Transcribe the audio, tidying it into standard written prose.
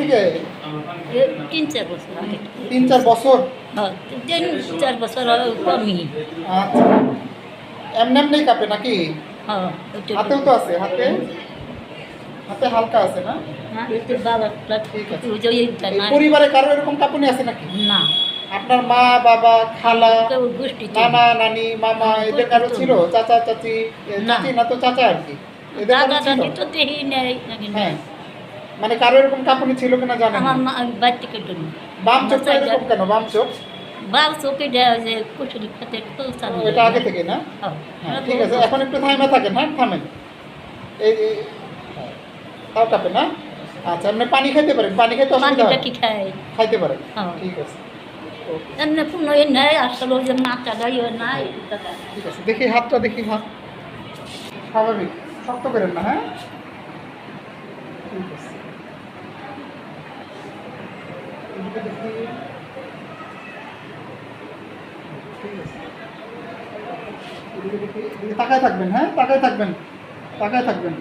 থেকে? 3-4 বছর আগে। 3-4 বছর? হ্যাঁ, 3-4 বছর কমই। আচ্ছা, এমনি কাঁপে নাকি? হ্যাঁ, হাতেও তো আছে, হাতে হাতে হালকা আছে না? হ্যাঁ, বাবা ঠিক আছে। ওই যে এইটা এই নাই। পরিবারে কারো এরকম কাঁপুনি আছে নাকি? না, আপনার মা, বাবা, খালা, কেউ গোষ্ঠীতে নানা, নানি, মামা এদের কারো ছিল? চাচা, চাচি, না। চাচি না তো চাচা আর কি, এদের কারো দাদা ছিল? দাদি তো দেখি নেই নাকি নেই। হ্যাঁ, মানে কারো এরকম কাঁপুনি ছিল কিনা জানেন আমার না? মা বাড়ি থেকে ডুনি বাম চোখটা এরকম কেন, বাম চোখ? বাল চোখে দেওয়া যে কুচুরি খাতে তো চালু এটা আগে থেকে না? হ্যাঁ, ঠিক আছে, এখন একটু থাইমা থাকেন, হ্যাঁ থামেন। এই হ্যাঁ, তাও কাঁপে না? আচ্ছা, আপনি পানি খেতে পারেন, পানি খেতে অসুবিধা পানিটা হয়? কি খাই খাইতে পারেন, হ্যাঁ। ঠিক আছে। ওকে, এমনি কোনো এ নেই আসলে ওই যে নাচা গাইও নাই ঠিক আছে, দেখি হাতটা, দেখি হাত স্বাভাবিক, শক্ত করেন না, হ্যাঁ ঠিক আছে। এদিকে দেখি, ঠিক আছে, এদিকে দেখি, এদিকে তাকায় থাকবেন, হ্যাঁ তাকায় থাকবেন, তাকায় থাকবেন।